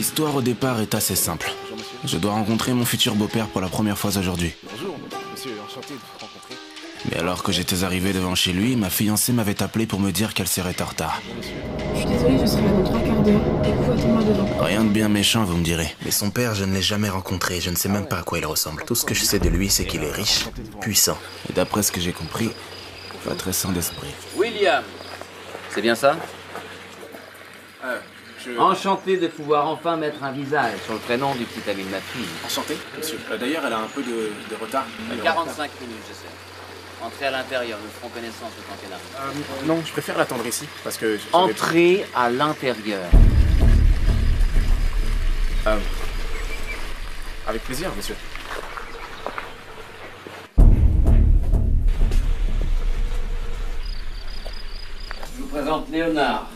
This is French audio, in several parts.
L'histoire au départ est assez simple. Je dois rencontrer mon futur beau-père pour la première fois aujourd'hui. Bonjour, monsieur, enchanté de vous rencontrer. Mais alors que j'étais arrivé devant chez lui, ma fiancée m'avait appelé pour me dire qu'elle serait en retard. Je suis désolée, je serai là dans 3 quarts d'heure. Et vous, attends-moi devant. Rien de bien méchant, vous me direz. Mais son père, je ne l'ai jamais rencontré. Je ne sais même pas à quoi il ressemble. Tout ce que je sais de lui, c'est qu'il est riche, puissant. Et d'après ce que j'ai compris, pas très sain d'esprit. William, c'est bien ça? Enchanté de pouvoir enfin mettre un visage sur le prénom du petit ami de ma fille. Enchanté, monsieur. D'ailleurs, elle a un peu de retard. 45 minutes, je sais. Entrez à l'intérieur, nous ferons connaissance le temps qu'elle arrive. Non, je préfère l'attendre ici, parce que... Entrez à l'intérieur. Avec plaisir, monsieur. Je vous présente Léonard,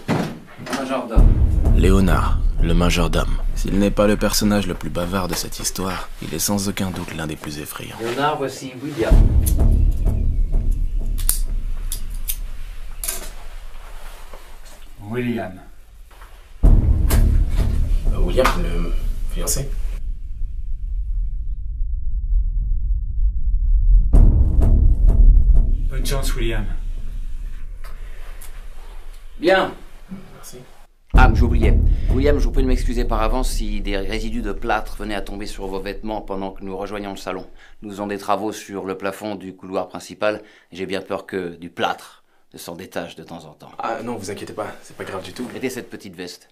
le majordome. Léonard, le majordome. S'il n'est pas le personnage le plus bavard de cette histoire, il est sans aucun doute l'un des plus effrayants. Léonard, voici William. William. William, le fiancé. Bonne chance, William. Bien. Merci. Ah, j'oubliais. William, je vous prie de m'excuser par avance si des résidus de plâtre venaient à tomber sur vos vêtements pendant que nous rejoignions le salon. Nous faisons des travaux sur le plafond du couloir principal et j'ai bien peur que du plâtre ne s'en détache de temps en temps. Ah non, vous inquiétez pas, c'est pas grave du tout. Mettez cette petite veste.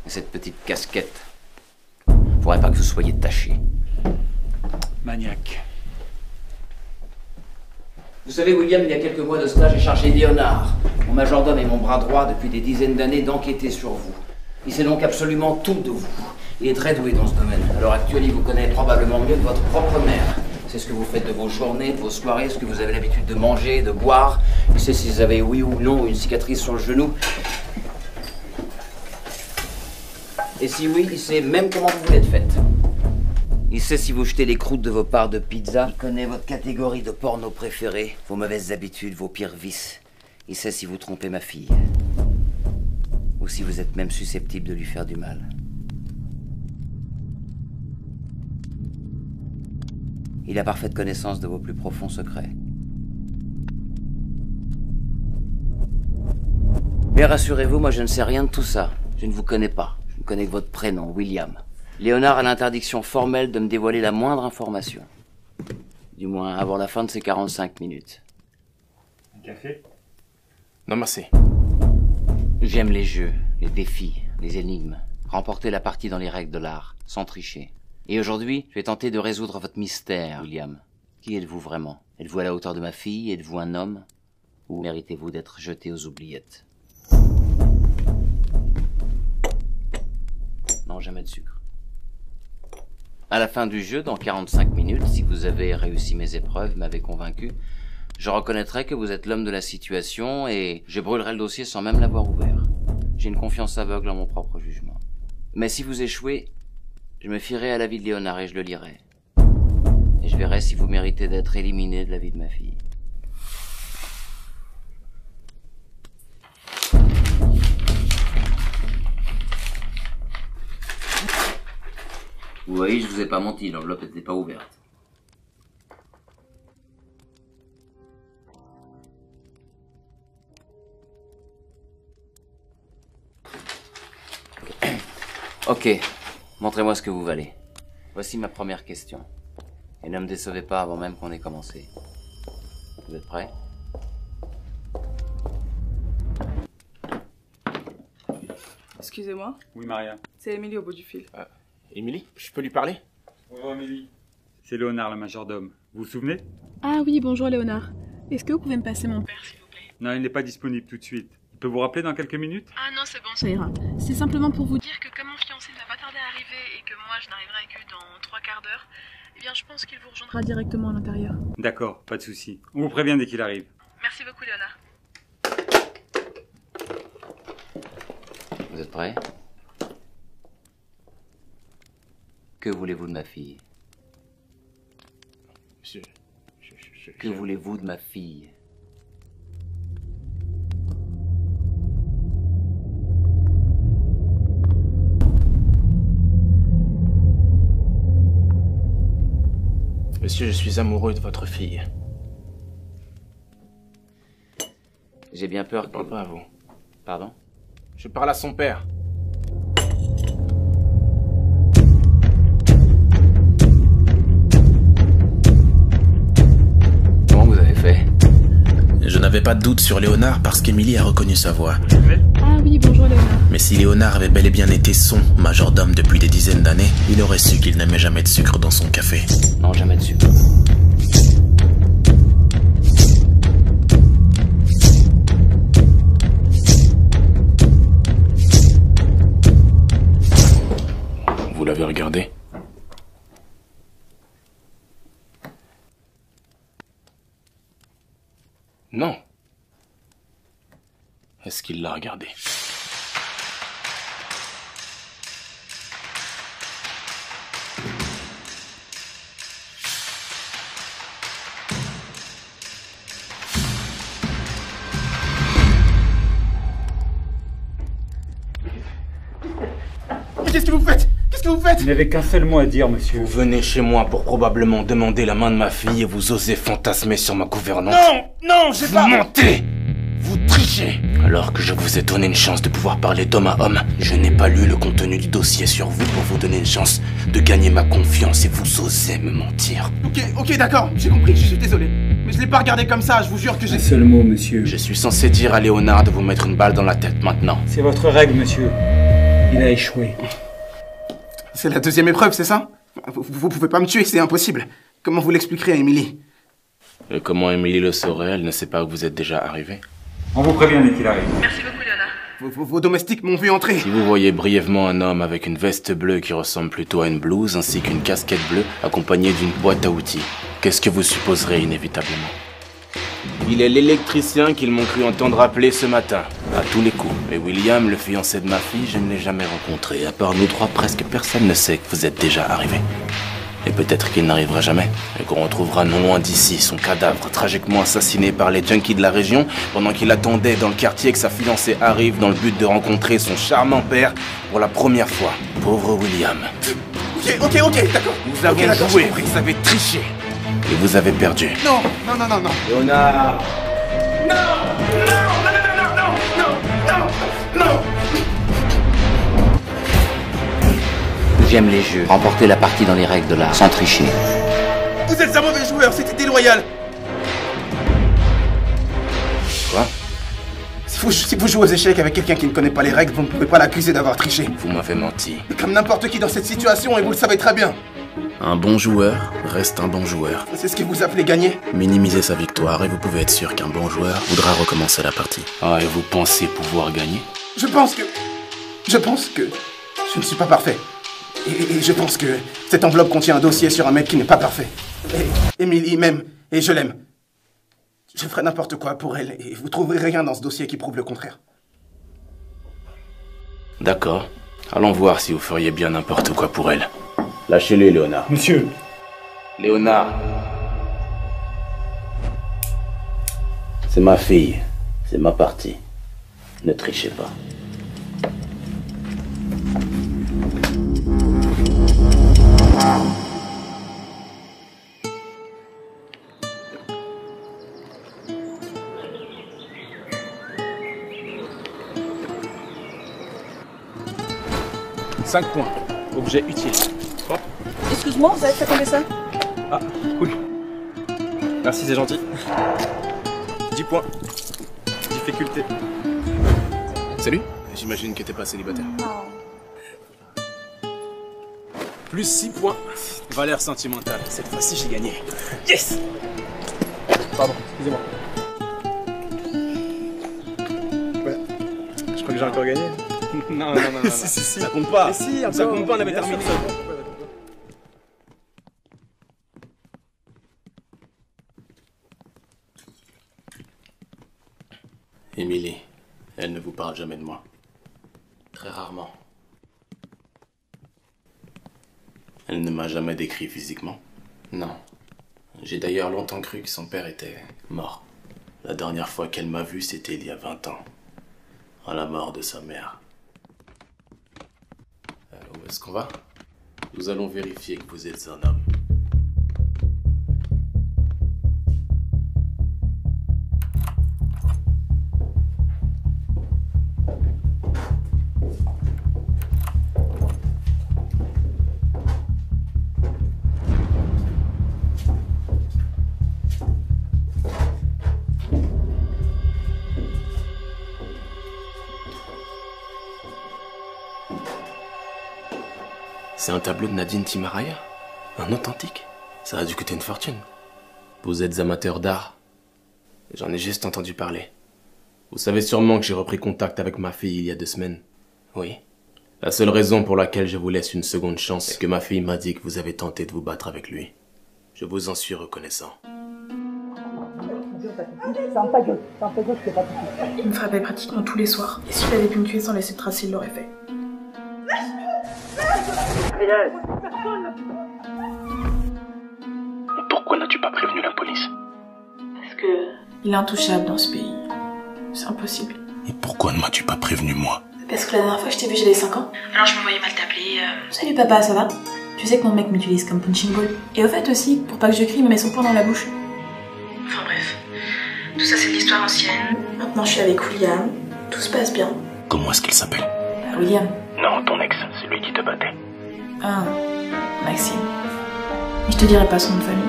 Et cette petite casquette. Faudrait pas que vous soyez taché. Maniaque. Vous savez, William, il y a quelques mois de cela, j'ai chargé Léonard, mon majordome et mon bras droit depuis des dizaines d'années, d'enquêter sur vous. Il sait donc absolument tout de vous. Il est très doué dans ce domaine. À l'heure actuelle, il vous connaît probablement mieux que votre propre mère. C'est ce que vous faites de vos journées, de vos soirées, ce que vous avez l'habitude de manger, de boire. Il sait si vous avez oui ou non une cicatrice sur le genou. Et si oui, il sait même comment vous voulez être faite. Il sait si vous jetez les croûtes de vos parts de pizza. Il connaît votre catégorie de porno préférée, vos mauvaises habitudes, vos pires vices. Il sait si vous trompez ma fille. Ou si vous êtes même susceptible de lui faire du mal. Il a parfaite connaissance de vos plus profonds secrets. Mais rassurez-vous, moi je ne sais rien de tout ça. Je ne vous connais pas. Je ne connais que votre prénom, William. Léonard a l'interdiction formelle de me dévoiler la moindre information. Du moins avant la fin de ces 45 minutes. Un café? Non, merci. J'aime les jeux, les défis, les énigmes. Remporter la partie dans les règles de l'art, sans tricher. Et aujourd'hui, je vais tenter de résoudre votre mystère, William. Qui êtes-vous vraiment? Êtes-vous à la hauteur de ma fille? Êtes-vous un homme? Ou méritez-vous d'être jeté aux oubliettes? Non, jamais de sucre. À la fin du jeu, dans 45 minutes, si vous avez réussi mes épreuves, m'avez convaincu, je reconnaîtrai que vous êtes l'homme de la situation et je brûlerai le dossier sans même l'avoir ouvert. J'ai une confiance aveugle en mon propre jugement. Mais si vous échouez, je me fierai à l'avis de Léonard et je le lirai. Et je verrai si vous méritez d'être éliminé de la vie de ma fille. Vous voyez, je vous ai pas menti, l'enveloppe n'était pas ouverte. Ok, montrez-moi ce que vous valez. Voici ma première question. Et ne me décevez pas avant même qu'on ait commencé. Vous êtes prêts? Excusez-moi, Oui, Maria. c'est Émilie au bout du fil. Émilie, je peux lui parler? Bonjour, Amélie. C'est Léonard, le majordome. Vous vous souvenez? Ah oui, bonjour Léonard. Est-ce que vous pouvez me passer mon père, s'il vous plaît? Non, il n'est pas disponible tout de suite. Il peut vous rappeler dans quelques minutes? Ah non, c'est bon, ça ira. C'est simplement pour vous dire que comme mon fiancé ne va pas tarder à arriver et que moi je n'arriverai que dans 3 quarts d'heure, eh bien je pense qu'il vous rejoindra directement à l'intérieur. D'accord, pas de souci. On vous prévient dès qu'il arrive. Merci beaucoup Léonard. Vous êtes prêts? Que voulez-vous de ma fille? Monsieur, Que voulez-vous de ma fille? Monsieur, je suis amoureux de votre fille. J'ai bien peur Je que... parle pas à vous. Pardon? Je parle à son père. Comment vous avez fait? Je n'avais pas de doute sur Léonard parce qu'Émilie a reconnu sa voix. Ah oui, bonjour Léonard. Mais si Léonard avait bel et bien été son majordome depuis des dizaines d'années, il aurait su qu'il n'aimait jamais de sucre dans son café. Non, jamais de sucre. Vous l'avez regardé? Non. Est-ce qu'il l'a regardé? Mais qu'est-ce que vous faites? Qu'est-ce que vous faites? Vous n'avez qu'un seul mot à dire, monsieur. Vous venez chez moi pour probablement demander la main de ma fille et vous osez fantasmer sur ma gouvernante. Non, j'ai pas... Vous mentez! Vous trichez! Alors que je vous ai donné une chance de pouvoir parler d'homme à homme, je n'ai pas lu le contenu du dossier sur vous pour vous donner une chance de gagner ma confiance et vous osez me mentir. Ok, d'accord, j'ai compris, je suis désolé. Mais je l'ai pas regardé comme ça, je vous jure que j'ai... Un seul mot, monsieur. Je suis censé dire à Léonard de vous mettre une balle dans la tête maintenant. C'est votre règle, monsieur. Il a échoué. C'est la deuxième épreuve, c'est ça? Vous pouvez pas me tuer, c'est impossible. Comment vous l'expliquerez à Émilie? Et comment Émilie le saurait? Elle ne sait pas que vous êtes déjà arrivé. On vous prévient dès qu'il arrive. Merci beaucoup Léonard. Vos domestiques m'ont vu entrer. Si vous voyez brièvement un homme avec une veste bleue qui ressemble plutôt à une blouse ainsi qu'une casquette bleue accompagnée d'une boîte à outils, qu'est-ce que vous supposerez inévitablement? Il est l'électricien qu'ils m'ont cru entendre appeler ce matin, à tous les coups. Et William, le fiancé de ma fille, je ne l'ai jamais rencontré. À part nous trois, presque personne ne sait que vous êtes déjà arrivés. Et peut-être qu'il n'arrivera jamais, et qu'on retrouvera non loin d'ici son cadavre tragiquement assassiné par les junkies de la région pendant qu'il attendait dans le quartier que sa fiancée arrive dans le but de rencontrer son charmant père pour la première fois. Pauvre William. Ok, d'accord. Vous avez d'accord, joué, j'ai compris. vous avez triché, et vous avez perdu. Non. Léonard! J'aime les jeux. Remporter la partie dans les règles de l'art, sans tricher. Vous êtes un mauvais joueur, c'était déloyal. Quoi? Si vous jouez aux échecs avec quelqu'un qui ne connaît pas les règles, vous ne pouvez pas l'accuser d'avoir triché. Vous m'avez menti. Comme n'importe qui dans cette situation, et vous le savez très bien. Un bon joueur reste un bon joueur. C'est ce que vous appelez gagner? Minimisez sa victoire et vous pouvez être sûr qu'un bon joueur voudra recommencer la partie. Ah, et vous pensez pouvoir gagner? Je pense que je ne suis pas parfait. Et je pense que cette enveloppe contient un dossier sur un mec qui n'est pas parfait. Et Émilie m'aime, et je l'aime. Je ferai n'importe quoi pour elle, et vous trouverez rien dans ce dossier qui prouve le contraire. D'accord. Allons voir si vous feriez bien n'importe quoi pour elle. Lâchez-le, Léonard. Monsieur, Léonard. C'est ma fille. C'est ma partie. Ne trichez pas. « 5 points. Objet utile. Hop. Excuse-moi, vous avez fait tomber ça? Ah, oui. Merci, c'est gentil. 10 points. Difficulté. Salut. J'imagine que t'es pas célibataire. Plus 6 points. Valeur sentimentale. Cette fois-ci, j'ai gagné. Yes! Pardon, excusez-moi. Ouais. Je crois que j'ai encore gagné. Non. Si. Ça compte pas. Mais si, ça compte pas, on avait terminé. Émilie, elle ne vous parle jamais de moi. Très rarement. Elle ne m'a jamais décrit physiquement. Non. J'ai d'ailleurs longtemps cru que son père était mort. La dernière fois qu'elle m'a vu, c'était il y a 20 ans. À la mort de sa mère. Où est-ce qu'on va? Nous allons vérifier que vous êtes un homme. C'est un tableau de Nadine Timaraya? Un authentique? Ça a dû coûter une fortune. Vous êtes amateur d'art? J'en ai juste entendu parler. Vous savez sûrement que j'ai repris contact avec ma fille il y a 2 semaines. Oui. La seule raison pour laquelle je vous laisse une seconde chance, c'est que ma fille m'a dit que vous avez tenté de vous battre avec lui. Je vous en suis reconnaissant. Il me frappait pratiquement tous les soirs. Et s'il avait pu me tuer sans laisser de traces, il l'aurait fait. Pourquoi n'as-tu pas prévenu la police? Parce que... il est intouchable dans ce pays. C'est impossible. Et pourquoi ne m'as-tu pas prévenu moi? Parce que la dernière fois que je t'ai vu, j'avais 5 ans. Alors je me voyais mal t'appeler. Salut papa, ça va? Tu sais que mon mec m'utilise comme punching ball. Et au fait aussi, pour pas que je crie, il me met son poing dans la bouche. Enfin bref. Tout ça c'est de l'histoire ancienne. Maintenant je suis avec William. Tout se passe bien. Comment est-ce qu'il s'appelle? Bah, William. Non, ton ex, c'est lui qui te battait. Ah, Maxime. Mais je te dirai pas son nom de famille.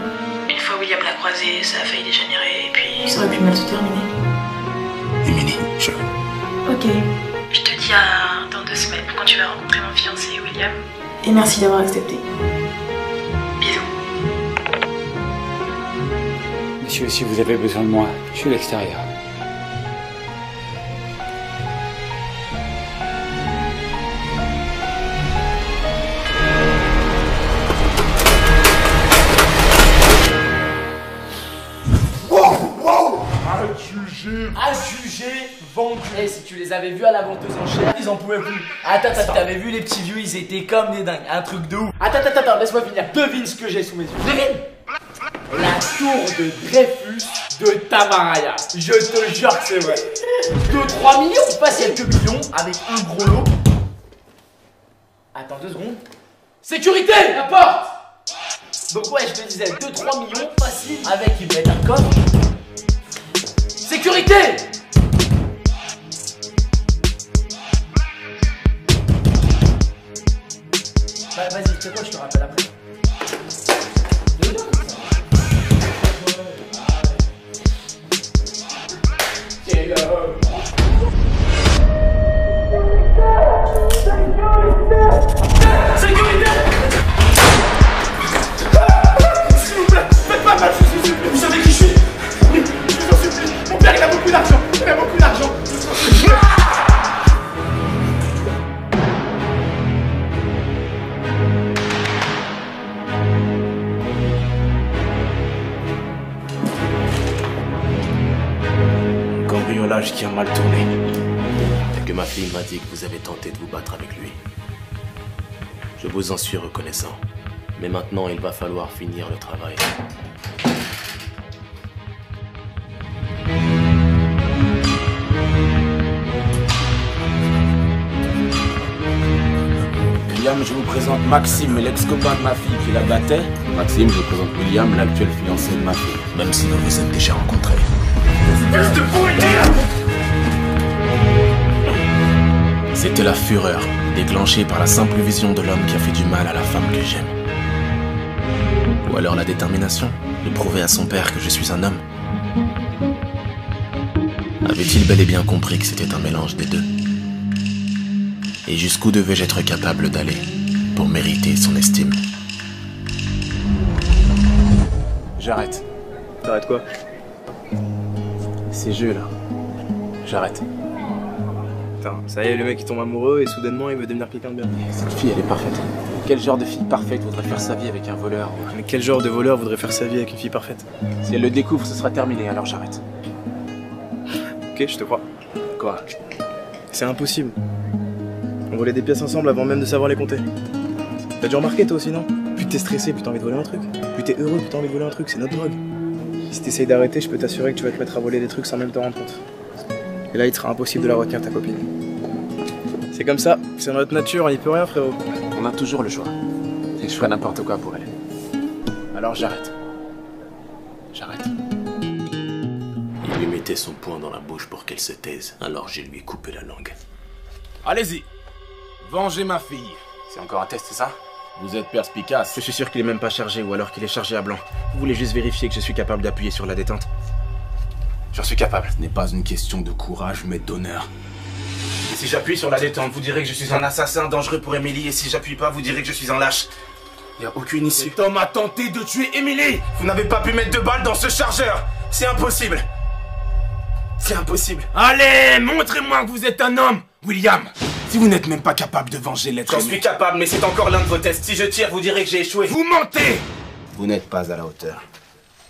Une fois William l'a croisé, ça a failli dégénérer et puis ça aurait pu mal se terminer. Émilie, Ok. Je te dis dans 2 semaines quand tu vas rencontrer mon fiancé William. Et merci d'avoir accepté. Bisous. Monsieur, si vous avez besoin de moi, je suis à l'extérieur. Adjugé, vendu. Et si tu les avais vus à la vente aux enchères, ils en pouvaient plus. Attends, t'avais vu les petits vieux, ils étaient comme des dingues. Un truc de ouf. Attends, laisse-moi finir. Devine ce que j'ai sous mes yeux. Devine. La tour de Dreyfus de Tamaraya. Je te jure que c'est vrai. 2-3 millions, pas quelques millions, avec un gros lot. Attends 2 secondes. Sécurité, la porte. Donc ouais, je te disais 2-3 millions, facile, avec ils mettent un coffre. Sécurité! Bah vas-y, tu sais quoi, je te rappelle après. Sécurité! S'il vous plaît, faites pas mal, vous savez qui je suis? Oui, je vous en supplie. Mon père, il a beaucoup d'argent. Il a beaucoup d'argent. Un cambriolage qui a mal tourné. Et que ma fille m'a dit que vous avez tenté de vous battre avec lui. Je vous en suis reconnaissant. Mais maintenant, il va falloir finir le travail. William, je vous présente Maxime, l'ex-copain de ma fille qui la battait. Maxime, je vous présente William, l'actuel fiancé de ma fille. Même si vous vous êtes déjà rencontrés. C'était la fureur, déclenchée par la simple vision de l'homme qui a fait du mal à la femme que j'aime. Ou alors la détermination, de prouver à son père que je suis un homme. Avait-il bel et bien compris que c'était un mélange des deux? Et jusqu'où devais-je être capable d'aller pour mériter son estime? J'arrête. T'arrêtes quoi? Ces jeux là. J'arrête. Putain, ça y est, le mec il tombe amoureux et soudainement il veut devenir quelqu'un de bien. Cette fille, elle est parfaite. Quel genre de fille parfaite voudrait faire sa vie avec un voleur? Mais quel genre de voleur voudrait faire sa vie avec une fille parfaite? Si elle le découvre, ce sera terminé, alors j'arrête. Ok, je te crois. Quoi? C'est impossible. On volait des pièces ensemble avant même de savoir les compter. T'as dû remarquer toi aussi, non? Plus t'es stressé, plus t'as envie de voler un truc. Plus t'es heureux, plus t'as envie de voler un truc, c'est notre drogue. Si t'essayes d'arrêter, je peux t'assurer que tu vas te mettre à voler des trucs sans même te rendre compte. Et là, il sera impossible de la retenir, ta copine. C'est comme ça, c'est dans notre nature, on y peut rien, frérot. On a toujours le choix. Et je ferai n'importe quoi pour elle. Alors j'arrête. J'arrête. Il lui mettait son poing dans la bouche pour qu'elle se taise, alors je lui ai coupé la langue. Allez-y. Vengez ma fille. C'est encore un test, c'est ça? Vous êtes perspicace. Je suis sûr qu'il est même pas chargé ou alors qu'il est chargé à blanc. Vous voulez juste vérifier que je suis capable d'appuyer sur la détente? J'en suis capable. Ce n'est pas une question de courage, mais d'honneur. Si j'appuie sur la détente, vous direz que je suis un assassin dangereux pour Emily, et si j'appuie pas, vous direz que je suis un lâche. Y a aucune issue. Cet homme a tenté de tuer Emily. Vous n'avez pas pu mettre de balles dans ce chargeur. C'est impossible. C'est impossible. Allez, montrez-moi que vous êtes un homme, William. Si vous n'êtes même pas capable de venger l'être aimé. J'en suis capable, mais c'est encore l'un de vos tests. Si je tire, vous direz que j'ai échoué. Vous mentez. Vous n'êtes pas à la hauteur.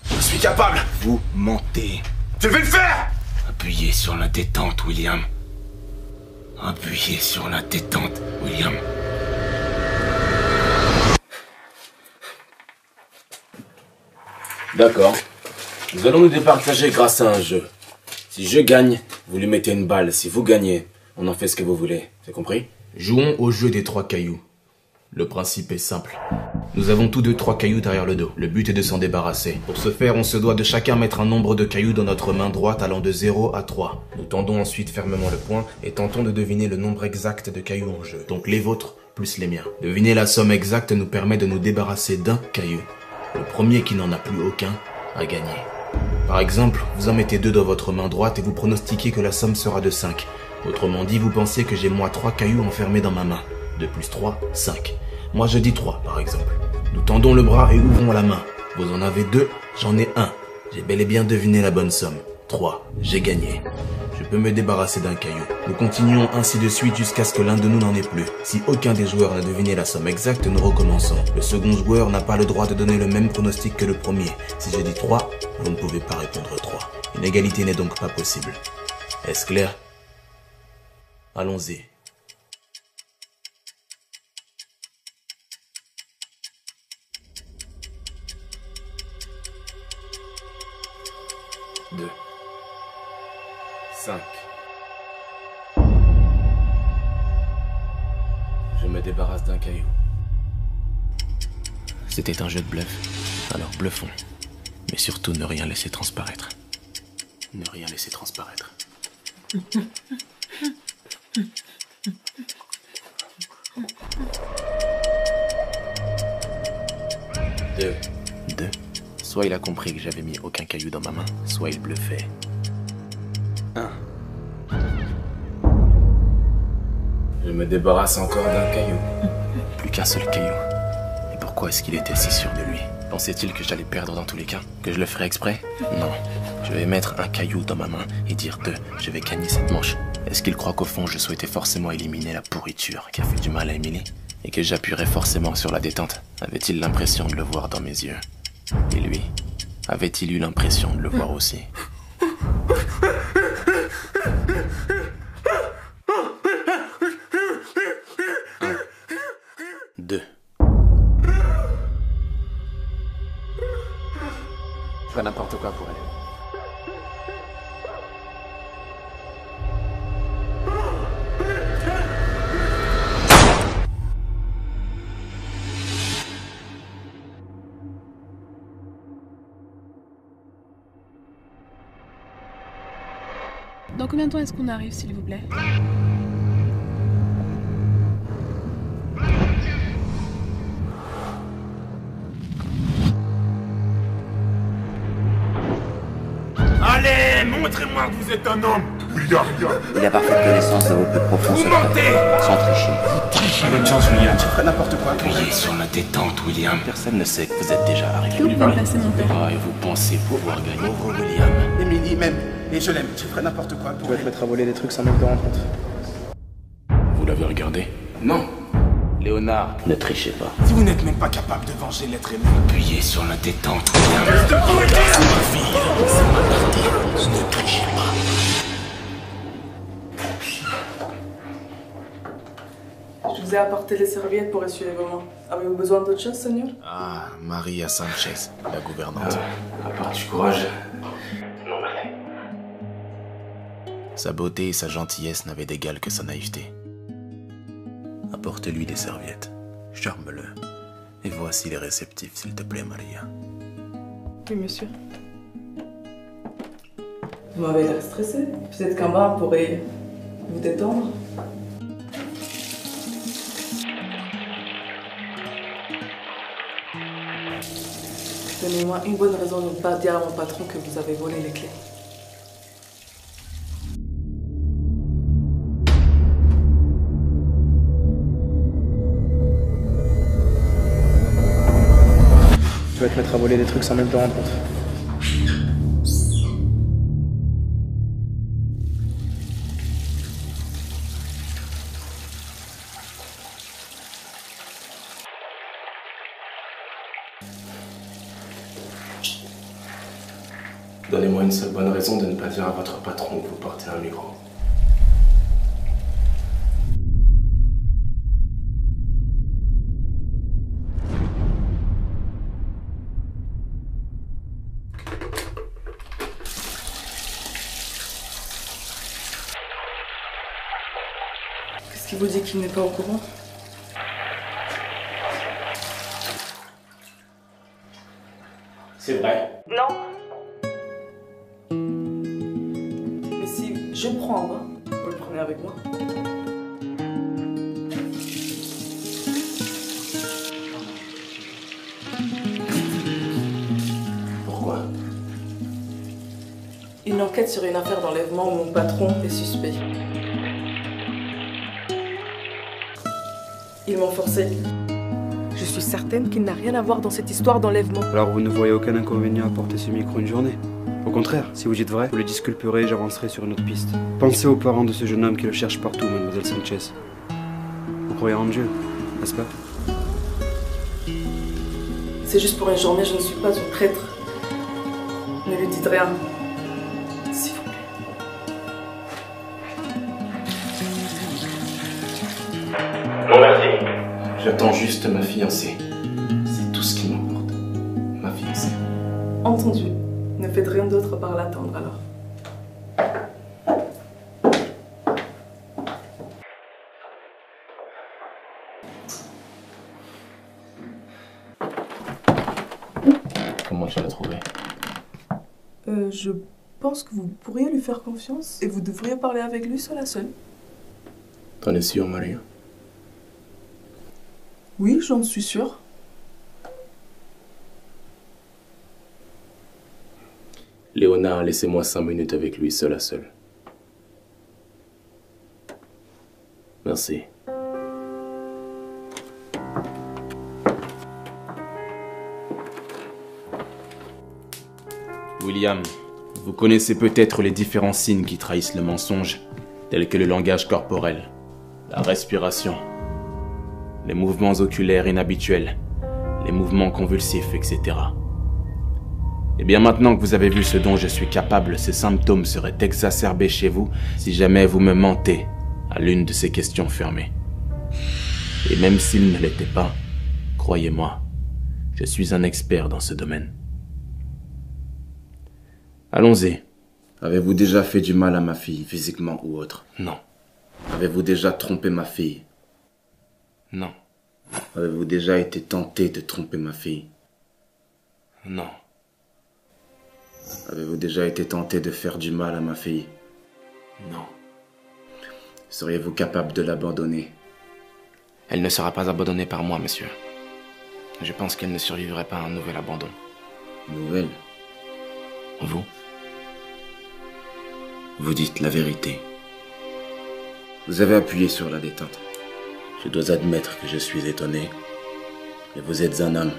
Je suis capable. Vous mentez. Je vais le faire. Appuyez sur la détente, William. Appuyez sur la détente, William. D'accord. Nous allons nous départager grâce à un jeu. Si je gagne, vous lui mettez une balle. Si vous gagnez, on en fait ce que vous voulez. C'est compris? Jouons au jeu des 3 cailloux. Le principe est simple. Nous avons tous 2 3 cailloux derrière le dos. Le but est de s'en débarrasser. Pour ce faire, on se doit de chacun mettre un nombre de cailloux dans notre main droite allant de 0 à 3. Nous tendons ensuite fermement le poing et tentons de deviner le nombre exact de cailloux en jeu. Donc les vôtres plus les miens. Deviner la somme exacte nous permet de nous débarrasser d'un caillou. Le premier qui n'en a plus aucun a gagné. Par exemple, vous en mettez 2 dans votre main droite et vous pronostiquez que la somme sera de 5. Autrement dit, vous pensez que j'ai moi 3 cailloux enfermés dans ma main. 2 plus 3, 5. Moi je dis 3 par exemple. Nous tendons le bras et ouvrons la main. Vous en avez 2, j'en ai 1. J'ai bel et bien deviné la bonne somme. 3, j'ai gagné. Je peux me débarrasser d'un caillou. Nous continuons ainsi de suite jusqu'à ce que l'un de nous n'en ait plus. Si aucun des joueurs n'a deviné la somme exacte, nous recommençons. Le second joueur n'a pas le droit de donner le même pronostic que le premier. Si j'ai dit 3, vous ne pouvez pas répondre 3. Une égalité n'est donc pas possible. Est-ce clair? Allons-y. Deux. 5. Je me débarrasse d'un caillou. C'était un jeu de bluff. Alors bluffons. Mais surtout ne rien laisser transparaître. Ne rien laisser transparaître. 2. Soit il a compris que j'avais mis aucun caillou dans ma main, soit il bluffait. 1. Je me débarrasse encore d'un caillou. Plus qu'un seul caillou. Et pourquoi est-ce qu'il était si sûr de lui? Pensait-il que j'allais perdre dans tous les cas? Que je le ferais exprès? Non. Je vais mettre un caillou dans ma main et dire 2. Je vais gagner cette manche. Est-ce qu'il croit qu'au fond je souhaitais forcément éliminer la pourriture qui a fait du mal à Emily? Et que j'appuierais forcément sur la détente? Avait-il l'impression de le voir dans mes yeux? Et lui, avait-il eu l'impression de le voir aussi? 2. Je ferai n'importe quoi pour elle. Dans combien de temps est-ce qu'on arrive, s'il vous plaît? Allez, montrez-moi que vous êtes un homme. Il a parfaite connaissance de vos plus profonds secrets. Sans tricher. Bonne chance, William. Tu ferais n'importe quoi. Appuyez sur la détente, William. Personne ne sait que vous êtes déjà arrivé. Que vous pouvez me passer mon père? Ah, et vous pensez pouvoir gagner? Pauvre William. Emily m'aime, et je l'aime. Tu ferais n'importe quoi pour Tu vas te mettre à voler des trucs sans même te rendre compte. Vous l'avez regardé? Non. Léonard, ne trichez pas. Si vous n'êtes même pas capable de venger l'être aimé. Appuyez sur la détente, William. C'est ma fille. C'est ma partie. Ne trichez pas. Je vous ai apporté les serviettes pour essuyer vos mains. Avez-vous besoin d'autre chose, Seigneur? Ah, Maria Sanchez, la gouvernante. À part du courage. Non, merci. Sa beauté et sa gentillesse n'avaient d'égal que sa naïveté. Apporte-lui des serviettes. Charme-le. Et voici les réceptifs, s'il te plaît, Maria. Oui, monsieur. Vous m'avez l'air stressé. Peut-être qu'un bain pourrait vous détendre. Donnez-moi une bonne raison de ne pas dire à mon patron que vous avez volé les clés. vas te mettre à voler des trucs sans même te rendre compte. Donnez-moi une seule bonne raison de ne pas dire à votre patron que vous portez un micro. Qu'est-ce qui vous dit qu'il n'est pas au courant? C'est vrai. Non. Mais si je prends un bain, vous le prenez avec moi? Pourquoi? Une enquête sur une affaire d'enlèvement où mon patron est suspect. Ils m'ont forcé. Je suis certaine qu'il n'a rien à voir dans cette histoire d'enlèvement. Alors vous ne voyez aucun inconvénient à porter ce micro une journée? Au contraire, si vous dites vrai, vous le disculperez et j'avancerai sur une autre piste. Pensez aux parents de ce jeune homme qui le cherche partout, mademoiselle Sanchez. Vous croyez en Dieu, n'est-ce pas? C'est juste pour une journée, je ne suis pas une traître. Ne lui dites rien. S'il vous plaît. Non merci. J'attends juste ma fiancée. C'est tout ce qui m'importe. Ma fiancée. Entendu. Ne faites rien d'autre par l'attendre alors. Comment tu l'as trouvé? Je pense que vous pourriez lui faire confiance et vous devriez parler avec lui seul à seul. T'en es sûr, Maria? Oui, j'en suis sûre. Léonard, laissez-moi 5 minutes avec lui, seul à seul. Merci. William, vous connaissez peut-être les différents signes qui trahissent le mensonge, tels que le langage corporel, la respiration, les mouvements oculaires inhabituels, les mouvements convulsifs, etc. Et bien maintenant que vous avez vu ce dont je suis capable, ces symptômes seraient exacerbés chez vous si jamais vous me mentez à l'une de ces questions fermées. Et même s'ils ne l'étaient pas, croyez-moi, je suis un expert dans ce domaine. Allons-y. Avez-vous déjà fait du mal à ma fille, physiquement ou autre? Non. Avez-vous déjà trompé ma fille? Non. Avez-vous déjà été tenté de tromper ma fille? Non. Avez-vous déjà été tenté de faire du mal à ma fille? Non. Seriez-vous capable de l'abandonner? Elle ne sera pas abandonnée par moi, monsieur. Je pense qu'elle ne survivrait pas à un nouvel abandon. Nouvelle? Vous? Vous dites la vérité. Vous avez appuyé sur la détente. Je dois admettre que je suis étonné. Mais vous êtes un homme.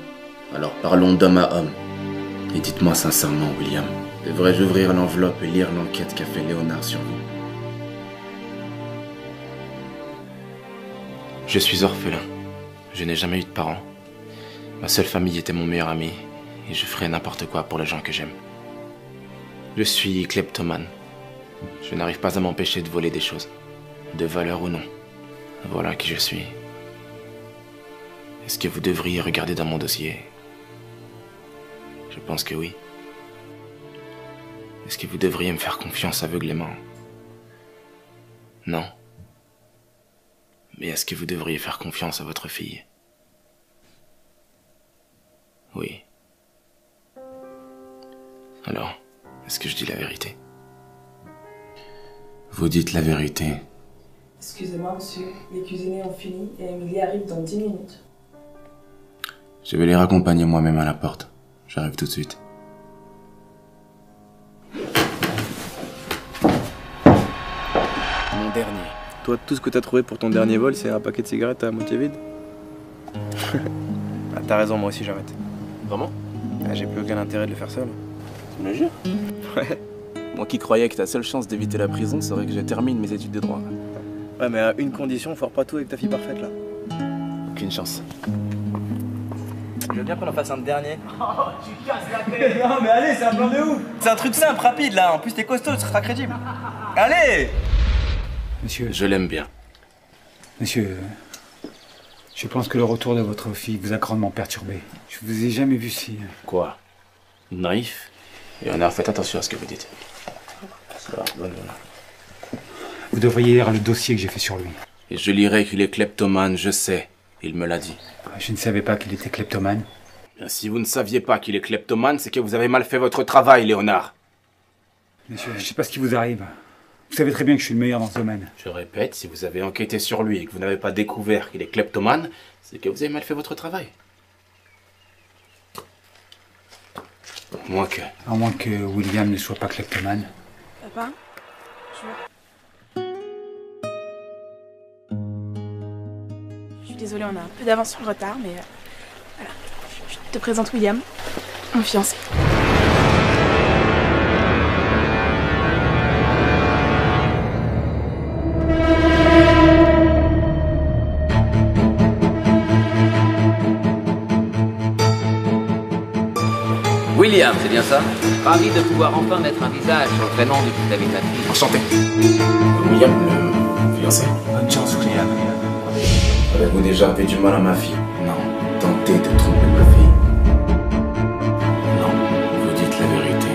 Alors parlons d'homme à homme. Et dites-moi sincèrement, William, devrais-je ouvrir l'enveloppe et lire l'enquête qu'a fait Léonard sur vous? Je suis orphelin. Je n'ai jamais eu de parents. Ma seule famille était mon meilleur ami. Et je ferais n'importe quoi pour les gens que j'aime. Je suis kleptomane. Je n'arrive pas à m'empêcher de voler des choses. De valeur ou non. Voilà qui je suis. Est-ce que vous devriez regarder dans mon dossier? Je pense que oui. Est-ce que vous devriez me faire confiance aveuglément? Non. Mais est-ce que vous devriez faire confiance à votre fille? Oui. Alors, est-ce que je dis la vérité? Vous dites la vérité. Excusez-moi, monsieur. Les cuisiniers ont fini et Émilie arrive dans 10 minutes. Je vais les raccompagner moi-même à la porte. J'arrive tout de suite. Mon dernier. Toi, tout ce que t'as trouvé pour ton dernier vol, c'est un paquet de cigarettes à moitié vide? Ah, t'as raison, moi aussi j'arrête. Vraiment? Ah, j'ai plus aucun intérêt de le faire seul. Tu me jures? Ouais. Moi qui croyais que ta seule chance d'éviter la prison serait que je termine mes études de droit. Ouais, mais à une condition, faut pas tout avec ta fille parfaite là. Aucune chance. Je veux bien qu'on en fasse un dernier. Oh, tu casses la tête. Non, mais allez, c'est un plan de ouf. C'est un truc simple, rapide là. En plus, t'es costaud, ce sera crédible. Allez! Monsieur, Je l'aime bien. monsieur, je pense que le retour de votre fille vous a grandement perturbé. Je vous ai jamais vu si... Quoi? Naïf? Et on a fait attention à ce que vous dites. Alors, bonne journée. Vous devriez lire le dossier que j'ai fait sur lui. Et je lirai qu'il est kleptomane, je sais. Il me l'a dit. Je ne savais pas qu'il était kleptomane. Bien, si vous ne saviez pas qu'il est kleptomane, c'est que vous avez mal fait votre travail, Léonard. Monsieur, je sais pas ce qui vous arrive. Vous savez très bien que je suis le meilleur dans ce domaine. Je répète, si vous avez enquêté sur lui et que vous n'avez pas découvert qu'il est kleptomane, c'est que vous avez mal fait votre travail. À moins que William ne soit pas kleptomane. Papa, je suis désolée, on a un peu d'avance sur le retard, mais voilà. Je te présente William, mon fiancé. William, c'est bien ça? Ravi de pouvoir enfin mettre un visage sur le prénom depuis que t'avais ta fille. Enchanté. William, le fiancé. Bonne chance, William. Avez-vous déjà fait du mal à ma fille? Non. Tentez de tromper ma fille? Non. Vous dites la vérité.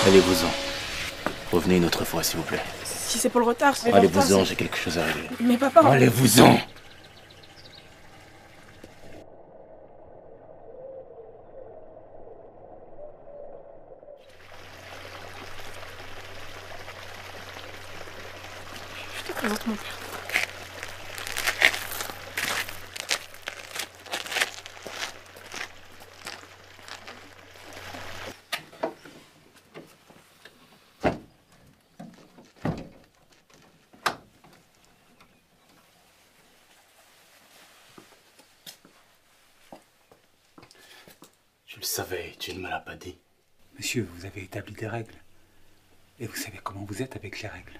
Allez-vous-en. Revenez une autre fois, s'il vous plaît. Si c'est pour le retard, c'est Allez-vous-en, j'ai quelque chose à régler. Mais papa... Allez-vous-en! Je te présente mon père. Je le savais, tu ne me l'as pas dit. Monsieur, vous avez établi des règles. Et vous savez comment vous êtes avec les règles.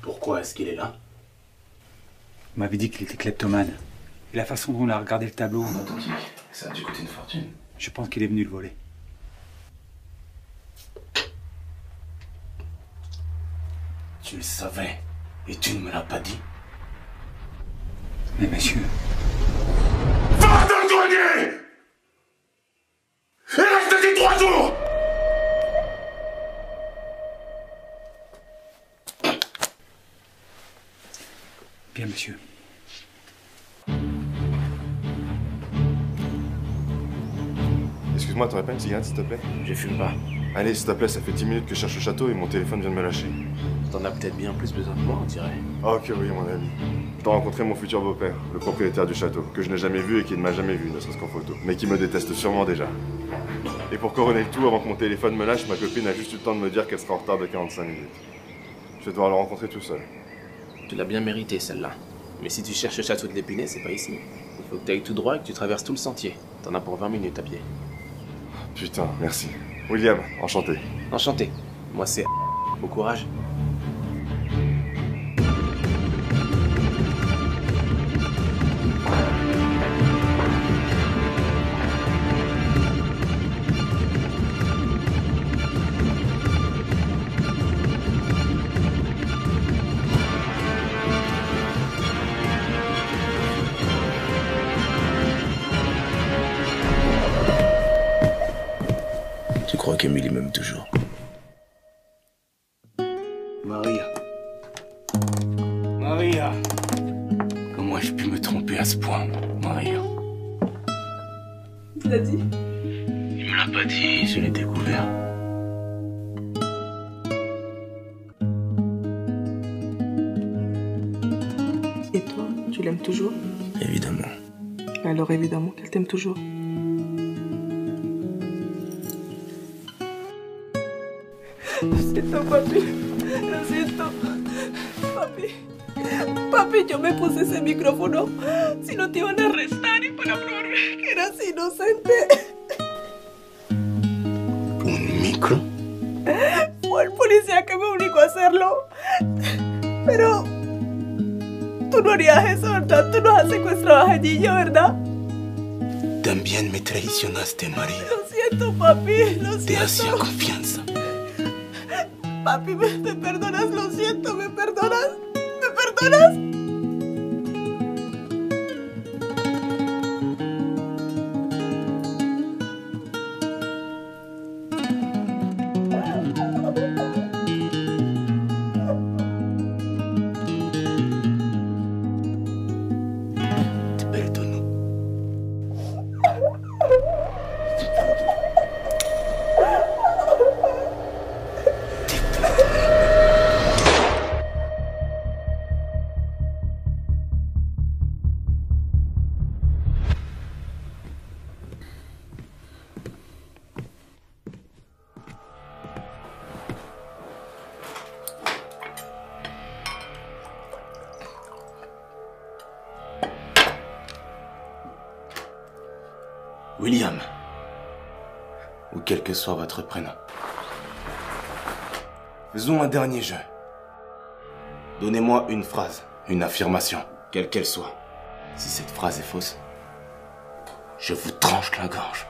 Pourquoi est-ce qu'il est là? Vous m'avez dit qu'il était kleptomane. Et la façon dont on a regardé le tableau... Authentique. Ça a dû coûter une fortune. Je pense qu'il est venu le voler. Tu le savais, et tu ne me l'as pas dit. Mais monsieur... Va dans le grenier! Et reste-y 3 jours! Bien, monsieur. Excuse-moi, t'aurais pas une cigarette, s'il te plaît? Je fume pas. Allez, s'il te plaît, ça fait 10 minutes que je cherche le château et mon téléphone vient de me lâcher. T'en as peut-être bien plus besoin que moi, on dirait. Ah ok, oui, à mon avis. Je dois rencontrer mon futur beau-père, le propriétaire du château, que je n'ai jamais vu et qui ne m'a jamais vu, ne serait-ce qu'en photo, mais qui me déteste sûrement déjà. Et pour couronner le tout, avant que mon téléphone me lâche, ma copine a juste eu le temps de me dire qu'elle sera en retard de 45 minutes. Je vais devoir le rencontrer tout seul. Tu l'as bien mérité, celle-là. Mais si tu cherches le château de l'Épinay, c'est pas ici. Il faut que tu ailles tout droit et que tu traverses tout le sentier. T'en as pour 20 minutes à pied. Putain, merci. William, enchanté. Enchanté. Moi, c'est... Bon courage. Tu crois qu'Emily m'aime toujours? Maria. Maria. Comment ai-je pu me tromper à ce point, Maria? Tu l'as dit? Il me l'a pas dit, je l'ai découvert. Et toi, tu l'aimes toujours? Évidemment. Alors évidemment qu'elle t'aime toujours. C'est toi, papi. C'est toi. Papi. Papi, yo me puse ese micrófono. Si no te iban a arrestar y para probarme que eras inocente. ¿Un micro? Fue el policía que me obligó a hacerlo. Pero... tú no harías eso, ¿verdad? Tú nos has secuestrado a Gillo, ¿verdad? También me traicionaste, María. Lo siento, papi, lo siento. Te hacía confianza. Papi, ¿me perdonas? Lo siento, ¿me perdonas? ¿Me perdonas? Te perdono. William. Ou quel que soit votre prénom. Faisons un dernier jeu. Donnez-moi une phrase, une affirmation, quelle qu'elle soit. Si cette phrase est fausse, je vous tranche la gorge.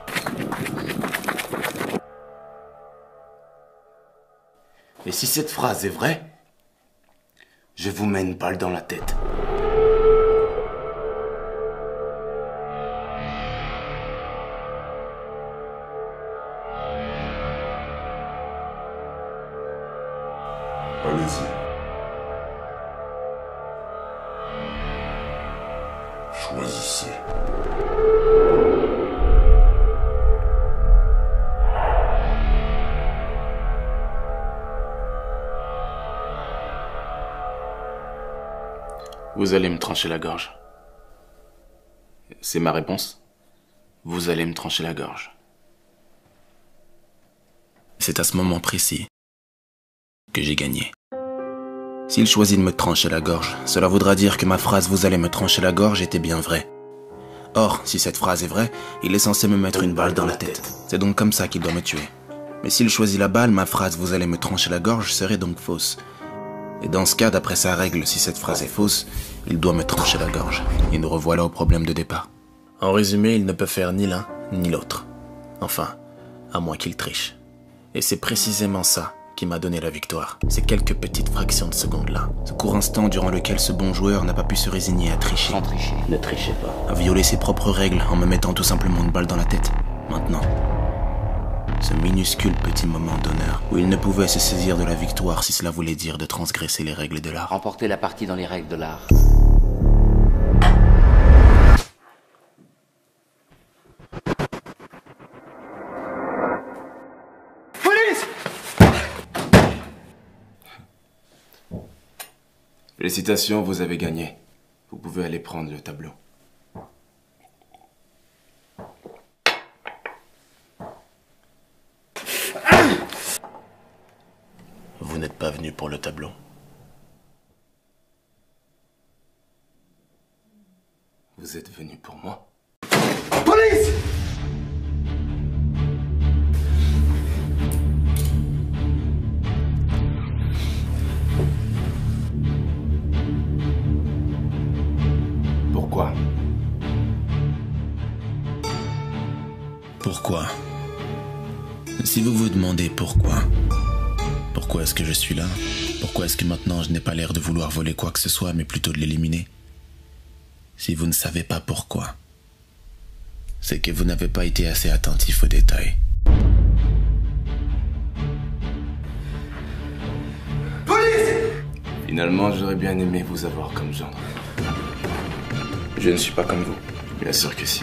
Et si cette phrase est vraie, je vous mets une balle dans la tête. Allez-y. Choisissez. Vous allez me trancher la gorge. C'est ma réponse. Vous allez me trancher la gorge. C'est à ce moment précis que j'ai gagné. S'il choisit de me trancher la gorge, cela voudra dire que ma phrase « vous allez me trancher la gorge » était bien vraie. Or, si cette phrase est vraie, il est censé me mettre une balle dans la tête. C'est donc comme ça qu'il doit me tuer. Mais s'il choisit la balle, ma phrase « vous allez me trancher la gorge » serait donc fausse. Et dans ce cas, d'après sa règle, si cette phrase est fausse, il doit me trancher la gorge. Et nous revoilà au problème de départ. En résumé, il ne peut faire ni l'un, ni l'autre. Enfin, à moins qu'il triche. Et c'est précisément ça qui m'a donné la victoire. Ces quelques petites fractions de secondes là. Ce court instant durant lequel ce bon joueur n'a pas pu se résigner à tricher. Sans tricher. Ne trichez pas. À violer ses propres règles en me mettant tout simplement une balle dans la tête. Maintenant, ce minuscule petit moment d'honneur où il ne pouvait se saisir de la victoire si cela voulait dire de transgresser les règles de l'art. Remporter la partie dans les règles de l'art. Félicitations, vous avez gagné. Vous pouvez aller prendre le tableau. Vous n'êtes pas venu pour le tableau. Vous êtes venu pour moi. Police! Pourquoi? Pourquoi? Si vous vous demandez pourquoi est-ce que je suis là? Pourquoi est-ce que maintenant je n'ai pas l'air de vouloir voler quoi que ce soit, mais plutôt de l'éliminer? Si vous ne savez pas pourquoi, c'est que vous n'avez pas été assez attentif aux détails. Police! Finalement, j'aurais bien aimé vous avoir comme gendre. Je ne suis pas comme vous. Bien sûr que si.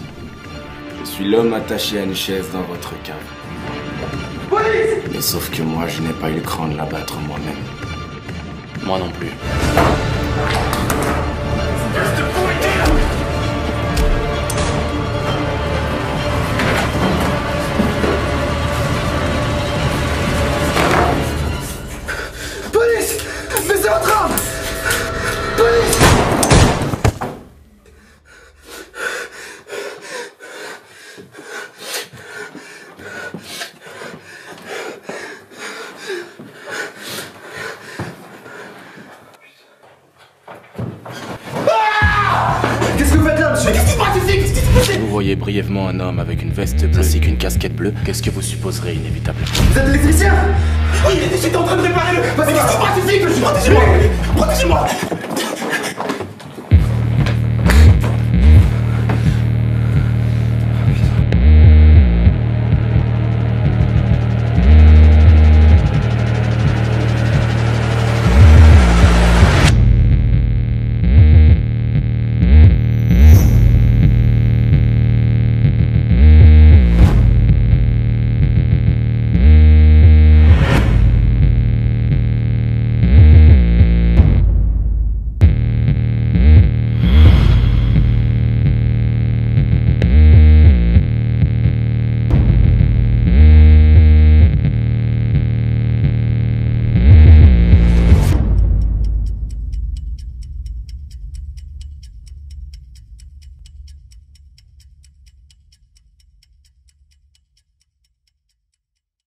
Je suis l'homme attaché à une chaise dans votre cave. Police! Mais sauf que moi, je n'ai pas eu le cran de l'abattre moi-même. Moi non plus. Police! Mais c'est votre arme! Police! voyez brièvement un homme avec une veste bleue ainsi qu'une casquette bleue, qu'est-ce que vous supposerez inévitablement? Vous êtes électricien? Oui, j'étais en train de réparer le... Vas-y, protégez-moi! Protégez-moi!